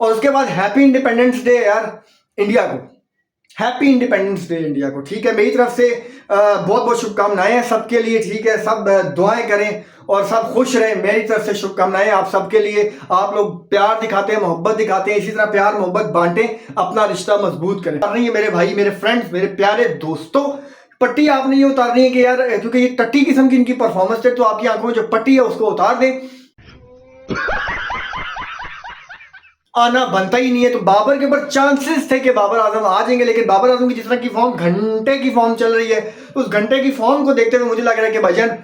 और उसके बाद हैप्पी इंडिपेंडेंस डे यार इंडिया को, हैप्पी इंडिपेंडेंस डे इंडिया को। ठीक है, मेरी तरफ से बहुत बहुत शुभकामनाएं हैं सबके लिए। ठीक है, सब दुआएं करें और सब खुश रहें। मेरी तरफ से शुभकामनाएं आप सबके लिए। आप लोग प्यार दिखाते हैं, मोहब्बत दिखाते हैं, इसी तरह प्यार मोहब्बत बांटें, अपना रिश्ता मजबूत करें। उतार रही है मेरे भाई, मेरे फ्रेंड्स, मेरे प्यारे दोस्तों, पट्टी आपने ये उतारनी है कि यार, क्योंकि ये टट्टी किस्म की इनकी परफॉर्मेंस है, तो आपकी आंखों में जो पट्टी है उसको उतार दें। आना बनता ही नहीं है। तो बाबर के ऊपर चांसेस थे कि बाबर आजम आ जाएंगे, लेकिन बाबर आजम की जिस तरह की फॉर्म, घंटे की फॉर्म चल रही है, उस घंटे की फॉर्म को देखते हुए मुझे लग रहा है कि भाईजान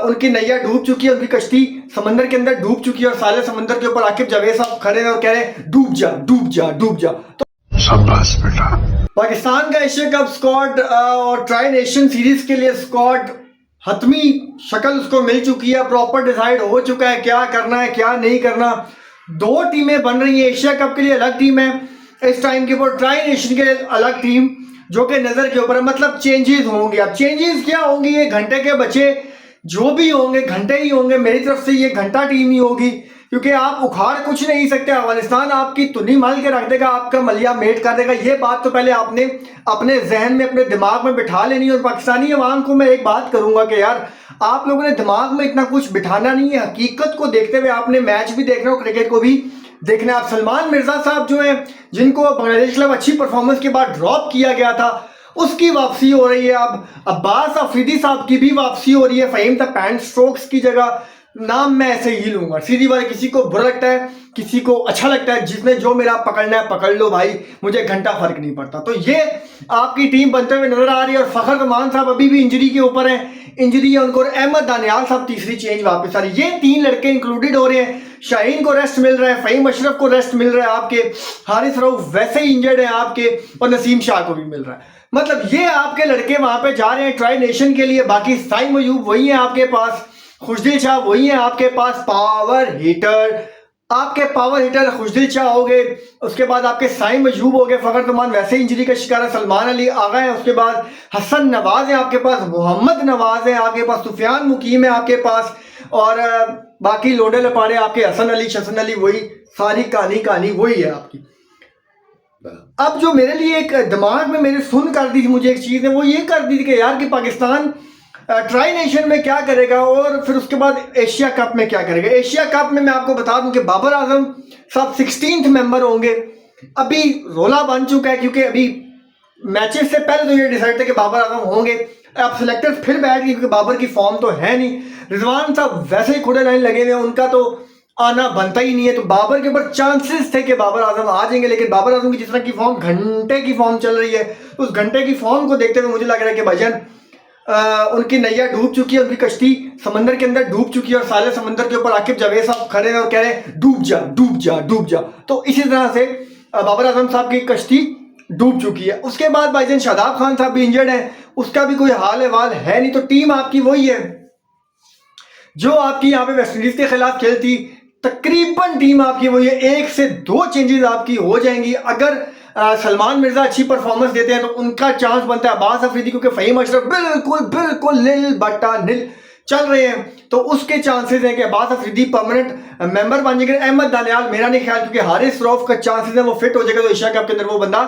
उनकी नैया डूब चुकी है, उनकी कश्ती समंदर के अंदर डूब चुकी है, और साले समंदर के ऊपर आकिब जावेद साहब खड़े हैं और कह रहे हैं डूब जा डूब जा डूब जा। तो शाबाश बेटा। पाकिस्तान का एशिया कप स्क्वाड और ट्राई नेशन सीरीज के लिए स्क्वाड हतमी शक्ल उसको मिल चुकी है, प्रॉपर डिसाइड हो चुका है क्या करना है क्या नहीं करना। दो टीमें बन रही हैं, एशिया कप के लिए अलग टीम है इस टाइम के ऊपर, ट्राई नेशन के लिए अलग टीम, जो कि नजर के ऊपर है। मतलब चेंजेस होंगे। अब चेंजेस क्या होंगे, ये घंटे के बच्चे जो भी होंगे घंटे ही होंगे। मेरी तरफ से ये घंटा टीम ही होगी, क्योंकि आप उखाड़ कुछ नहीं सकते। अफगानिस्तान आपकी तुनी मल के रख देगा, आपका मलिया मेट कर देगा। ये बात तो पहले आपने अपने जहन में, अपने दिमाग में बिठा लेनी है। और पाकिस्तानी अवाम को मैं एक बात करूंगा कि यार, आप लोगों ने दिमाग में इतना कुछ बिठाना नहीं है। हकीकत को देखते हुए आपने मैच भी देखना हो, क्रिकेट को भी देखना है। आप सलमान मिर्जा साहब जो हैं, जिनको बांग्लादेश क्लब अच्छी परफॉर्मेंस के बाद ड्रॉप किया गया था, उसकी वापसी हो रही है। अब अब्बास अफरीदी साहब की भी वापसी हो रही है, फहीम द पैंट स्ट्रोक्स की जगह। नाम मैं ऐसे ही लूंगा, सीधी बात। किसी को बुरा लगता है, किसी को अच्छा लगता है, जिसने जो मेरा पकड़ना है पकड़ लो भाई, मुझे घंटा फर्क नहीं पड़ता। तो ये आपकी टीम बनते हुए नजर आ रही है। और फखर रहमान साहब अभी भी इंजरी के ऊपर है, इंजरी है उनको। अहमद दानियाल साहब तीसरी चेंज वापस आ रही है। ये तीन लड़के इंक्लूडेड हो रहे हैं। शाहीन को रेस्ट मिल रहा है, फहीम अशरफ को रेस्ट मिल रहा है आपके, हारिस रऊफ वैसे ही इंजर्ड है आपके, और नसीम शाह को भी मिल रहा है। मतलब ये आपके लड़के वहां पे जा रहे हैं ट्राई नेशन के लिए। बाकी साइम अयूब वही है आपके पास, खुशदिल शाह वही है आपके पास, पावर हीटर, आपके पावर हीटर खुशदिल शाह हो गए। उसके बाद आपके साइम अयूब हो गए, फखर रहमान वैसे इंजरी का शिकार है, सलमान अली आ गए हैं। उसके बाद हसन नवाज है आपके पास, मोहम्मद नवाज है आपके पास, सुफियान मुकीम है आपके पास, और बाकी लोडे लपाड़े आपके हसन अली शसन अली, वही सारी कहानी वही है आपकी। अब जो मेरे लिए एक दिमाग में मेरे सुन कर दी थी मुझे एक चीज़ ने, वो ये कर दी थी कि यार कि पाकिस्तान ट्राई नेशन में क्या करेगा और फिर उसके बाद एशिया कप में क्या करेगा। एशिया कप में मैं आपको बता दूं कि बाबर आजम साहब 16th मेंबर होंगे। अभी रोला बन चुका है, क्योंकि अभी मैचेस से पहले तो ये डिसाइड था कि बाबर आजम होंगे। अब सिलेक्टर्स फिर बैठ गए, क्योंकि बाबर की फॉर्म तो है नहीं। रिजवान साहब वैसे ही खुले लाइन लगे हुए हैं, उनका तो आना बनता ही नहीं है। तो बाबर के ऊपर चांसेस थे कि बाबर आजम आ जाएंगे, लेकिन बाबर आजम की जिस तरह की फॉर्म, घंटे की फॉर्म चल रही है, उस घंटे की फॉर्म को देखते हुए मुझे लग रहा है कि भाईजान उनकी नैया डूब चुकी है, उनकी कश्ती समंदर के अंदर डूब चुकी है, और साले समंदर के ऊपर आकिब जावेद साहब खड़े हैं और कह रहे हैं डूब जा डूब जा डूब जा। तो इसी तरह से बाबर आजम साहब की कश्ती डूब चुकी है। उसके बाद भाईजान शादाब खान साहब भी इंजर्ड हैं, उसका भी कोई हाल अहवाल है नहीं। तो टीम आपकी वही है जो आपकी यहाँ पे वेस्टइंडीज के खिलाफ खेलती। तकरीबन टीम आपकी वही है, 1 से 2 चेंजेस आपकी हो जाएंगी। अगर सलमान मिर्जा अच्छी परफॉर्मेंस देते हैं तो उनका चांस बनता है अब्बास अफरीदी, क्योंकि फहीम अशरफ बिल्कुल नील बट्टा नील चल रहे हैं, तो उसके चांसेस हैं कि अब्बास अफरीदी परमानेंट मेंबर बन जाएंगे। अहमद दानियाल मेरा नहीं ख्याल, क्योंकि हारिस रऊफ का चांसेस है वो फिट हो जाएगा तो एशिया कप के अंदर वो बंदा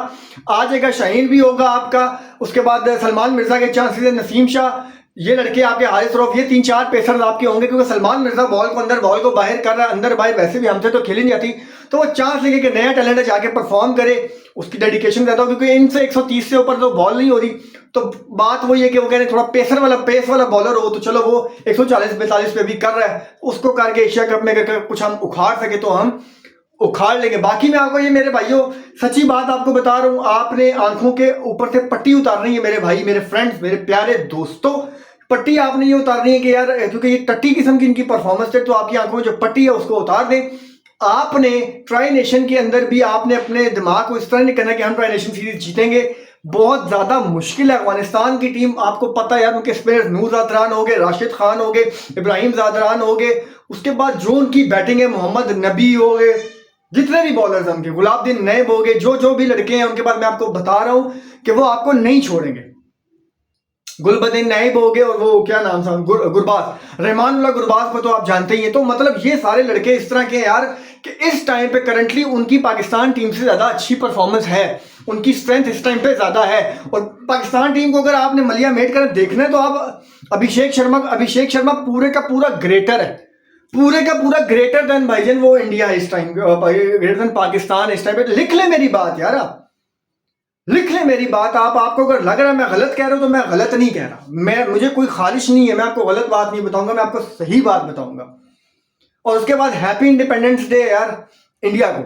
आ जाएगा। शाहीन भी होगा आपका। उसके बाद सलमान मिर्जा के चांसेस है, नसीम शाह, ये लड़के आपके, हारिस रऊफ, ये 3-4 पेसर्स आपके होंगे। क्योंकि सलमान मिर्जा बॉल को अंदर बॉल को बाहर कर रहा है, अंदर बाहर वैसे भी हमसे तो खेल ही नहीं जाती, तो वो चांस लेके कि नया टैलेंट है जाके परफॉर्म करे, उसकी डेडिकेशन रहता हो। क्योंकि इनसे 130 से ऊपर तो बॉल नहीं हो रही, तो बात वही है कि वो कह रहे थोड़ा पेस वाला बॉलर हो, तो चलो वो 140-42 पे भी कर रहा है, उसको करके एशिया कप में अगर कुछ हम उखाड़ सके तो हम उखाड़ लेंगे। बाकी मैं आपको ये मेरे भाइयों सच्ची बात आपको बता रहा हूँ, आपने आंखों के ऊपर से पट्टी उतारनी है मेरे भाई, मेरे फ्रेंड्स, मेरे प्यारे दोस्तों। पट्टी आपने ये उतारनी है कि यार, क्योंकि ये टट्टी किस्म की इनकी परफॉर्मेंस है, तो आपकी आंखों में जो पट्टी है उसको उतार दें। आपने ट्राई नेशन के अंदर भी आपने अपने दिमाग को इस तरह नहीं करना कि हम ट्राई नेशन सीरीज जीतेंगे। बहुत ज्यादा मुश्किल है। अफगानिस्तान की टीम आपको पता है यार, उनके स्पिनर नूर जादरान हो गए, राशिद खान हो गए, इब्राहिम जादरान हो गए। उसके बाद जो उनकी बैटिंग है, मोहम्मद नबी हो गए, जितने भी बॉलर्स हैं उनके, गुलाबदीन नैब हो गए, जो भी लड़के हैं उनके बाद मैं आपको बता रहा हूं कि वो आपको नहीं छोड़ेंगे। गुलबदीन नाइब हो गए, और वो क्या नाम था, गुरबाज, रहमानुल्लाह गुरबाज को तो आप जानते ही हैं। तो मतलब ये सारे लड़के इस तरह के यार कि इस टाइम पे करंटली उनकी पाकिस्तान टीम से ज़्यादा अच्छी परफॉर्मेंस है, उनकी स्ट्रेंथ इस टाइम पे ज़्यादा है। और पाकिस्तान टीम को अगर आपने मलिया मेट कर देखना है तो आप अभिषेक शर्मा पूरे का पूरा ग्रेटर है, पूरे का पूरा ग्रेटर देन भाईजान वो इंडिया है इस टाइम, ग्रेटर देन पाकिस्तान इस टाइम पे। लिख ले मेरी बात यार, आप लिख ले मेरी बात। आपको अगर लग रहा है मैं गलत कह रहा हूं तो मैं गलत नहीं कह रहा, मुझे कोई खारिश नहीं है, मैं आपको गलत बात नहीं बताऊंगा, मैं आपको सही बात बताऊंगा। और उसके बाद हैप्पी इंडिपेंडेंस डे यार इंडिया को,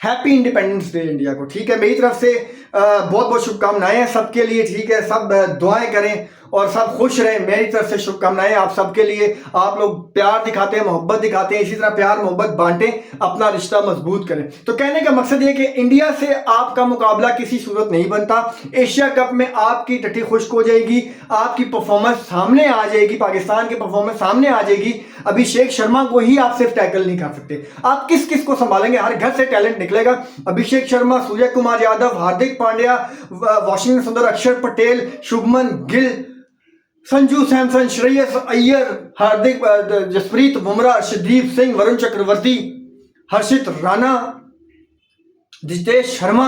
हैप्पी इंडिपेंडेंस डे इंडिया को, ठीक है। मेरी तरफ से बहुत बहुत शुभकामनाएं हैं सबके लिए, ठीक है। सब दुआएं करें और सब खुश रहें, मेरी तरफ से शुभकामनाएं आप सबके लिए। आप लोग प्यार दिखाते हैं, मोहब्बत दिखाते हैं, इसी तरह प्यार मोहब्बत बांटें, अपना रिश्ता मजबूत करें। तो कहने का मकसद ये कि इंडिया से आपका मुकाबला किसी सूरत नहीं बनता। एशिया कप में आपकी टट्टी खुश्क हो जाएगी, आपकी परफॉर्मेंस सामने आ जाएगी, पाकिस्तान की परफॉर्मेंस सामने आ जाएगी। अभिषेक शर्मा को ही आप सिर्फ टैकल नहीं कर सकते, आप किस किस को संभालेंगे? हर घर से टैलेंट निकलेगा। अभिषेक शर्मा, सूर्य कुमार यादव, हार्दिक पांड्या, वाशिंगटन सुंदर, अक्षर पटेल, शुभमन गिल, संजू सैमसन, श्रेयस अय्यर, हार्दिक, जसप्रीत बुमराह, अर्शदीप सिंह, वरुण चक्रवर्ती, हर्षित राणा, जितेश शर्मा।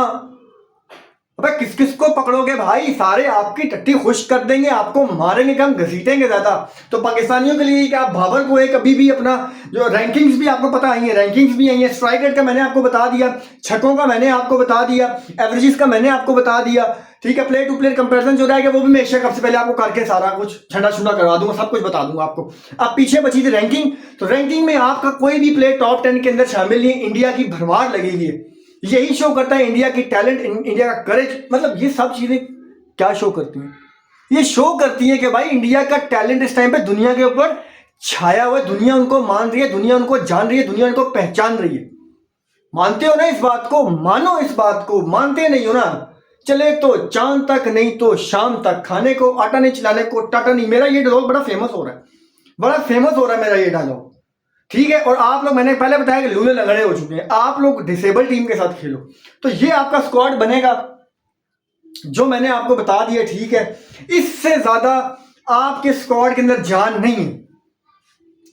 अबे किस किस को पकड़ोगे भाई? सारे आपकी टट्टी खुश कर देंगे, आपको मारेंगे कम, घसीटेंगे ज्यादा। तो पाकिस्तानियों के लिए क्या, बाबर को एक अभी भी अपना जो रैंकिंग्स भी आपको पता आई है, रैंकिंग्स भी आई है। स्ट्राइक रेट का मैंने आपको बता दिया, छक्कों का मैंने आपको बता दिया, एवरेजेस का मैंने आपको बता दिया, ठीक है। प्लेयर टू प्लेयर कंपैरिजन जो रहेगा वो भी मैं एशिया कप से पहले आपको करके सारा कुछ ठंडा छुंडा करवा दूंगा, सब कुछ बता दूंगा आपको। अब पीछे बची थी रैंकिंग, तो रैंकिंग में आपका कोई भी प्लेयर टॉप 10 के अंदर शामिल नहीं है। इंडिया की भरमार लगी हुई है, यही शो करता है इंडिया की टैलेंट, इंडिया का करेज। मतलब ये सब चीजें क्या शो करती हैं? ये शो करती है कि भाई इंडिया का टैलेंट इस टाइम पे दुनिया के ऊपर छाया हुआ है, दुनिया उनको मान रही है, दुनिया उनको जान रही है, दुनिया उनको पहचान रही है। मानते हो ना इस बात को? मानो इस बात को, मानते नहीं हो ना? चले तो चांद तक, नहीं तो शाम तक, खाने को आटा नहीं चलाने को टाटा नहीं। मेरा ये डायलॉग बड़ा फेमस हो रहा है, बड़ा फेमस हो रहा है मेरा ये डायलॉग, ठीक है। और आप लोग, मैंने पहले बताया कि लूले लगड़े हो चुके हैं, आप लोग डिसेबल टीम के साथ खेलो तो ये आपका स्क्वाड बनेगा जो मैंने आपको बता दिया, ठीक है। इससे ज्यादा आपके स्क्वाड के अंदर जान नहीं है।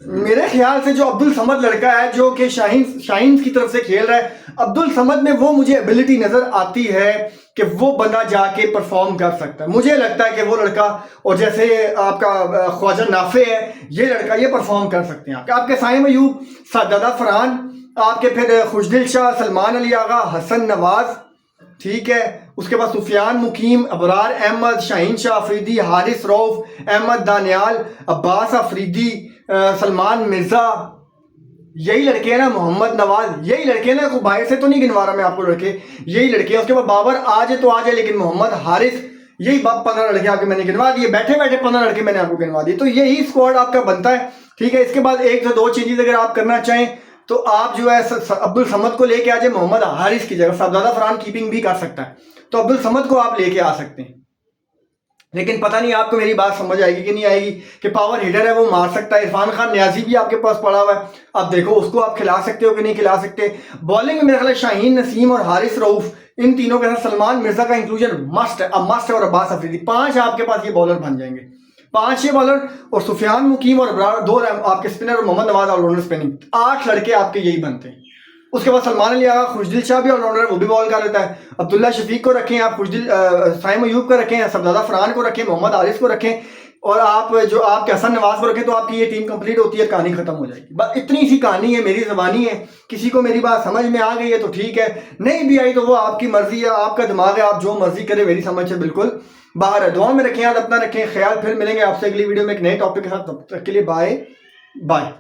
मेरे ख्याल से जो अब्दुल समद लड़का है जो कि शाहीन की तरफ से खेल रहा है, अब्दुल समद में वो मुझे एबिलिटी नजर आती है कि वो बंदा जाके परफॉर्म कर सकता है। मुझे लगता है कि वो लड़का, और जैसे आपका ख्वाजा नाफे है, ये लड़का ये परफॉर्म कर सकते हैं। आपके साइम अयूब, सादादा फरहान, आपके फिर खुशदिल शाह, सलमान अली आगा, हसन नवाज, ठीक है। उसके बाद सुफियान मुकीम, अबरार अहमद, शाहीन शाह अफरीदी, हारिस रऊफ, अहमद दानियाल, अब्बास अफरीदी, सलमान मिर्जा, यही लड़के हैं ना। मोहम्मद नवाज, यही लड़के ना, बाहर से तो नहीं गिनवा रहा मैं आपको लड़के, यही लड़के हैं। उसके बाद बाबर आ जाए तो आ जाए, लेकिन मोहम्मद हारिस, यही 15 लड़के आपके मैंने गिनवा दिए, बैठे बैठे 15 लड़के मैंने आपको गिनवा दिए। तो यही स्क्वाड आपका बनता है, ठीक है। इसके बाद 1 से 2 चेंजेस अगर आप करना चाहें तो आप जो है अब्दुल समद को लेके आ जाए मोहम्मद हारिस की जगह। सादादा फरहान कीपिंग भी कर सकता है, तो अब्दुल समद को आप लेके आ सकते हैं। लेकिन पता नहीं आपको मेरी बात समझ आएगी कि नहीं आएगी, कि पावर हिटर है वो मार सकता है। इरफान खान न्याजी भी आपके पास पड़ा हुआ है, अब देखो उसको आप खिला सकते हो कि नहीं खिला सकते। बॉलिंग में मेरे ख्याल शाहीन, नसीम और हारिस रऊफ, इन तीनों के साथ सलमान मिर्जा का इंक्लूजन मस्ट है, अब मस्ट है। और अब्बास अफरीदी, 5 आपके पास ये बॉलर बन जाएंगे, 5 ये बॉलर। और सुफियान मुकीम और 2 आपके स्पिनर और मोहम्मद नवाज ऑलराउंडर स्पिनिंग, 8 लड़के आपके यही बनते हैं। उसके बाद सलमान अली आगा, खुशदिल शाह भी ऑलराउंडर, वो भी बॉल कर लेता है। अब्दुल्ला शफीक को रखें आप, साइम अयूब को रखें, सबदादा फरहान को रखें, मोहम्मद हारिस को रखें, और आप जो आपके हसन नवाज को रखें, तो आपकी ये टीम कंप्लीट होती है, कहानी खत्म हो जाएगी। बस इतनी सी कहानी है, मेरी ज़बानी है। किसी को मेरी बात समझ में आ गई है तो ठीक है, नहीं भी आई तो वो आपकी मर्जी है, आपका दिमाग है, आप जो मर्जी करें, मेरी समझ से बिल्कुल बाहर है। दुआ में रखें, याद अपना रखें ख्याल। फिर मिलेंगे आपसे अगली वीडियो में एक नए टॉपिक के साथ, तब तक के लिए बाय बाय।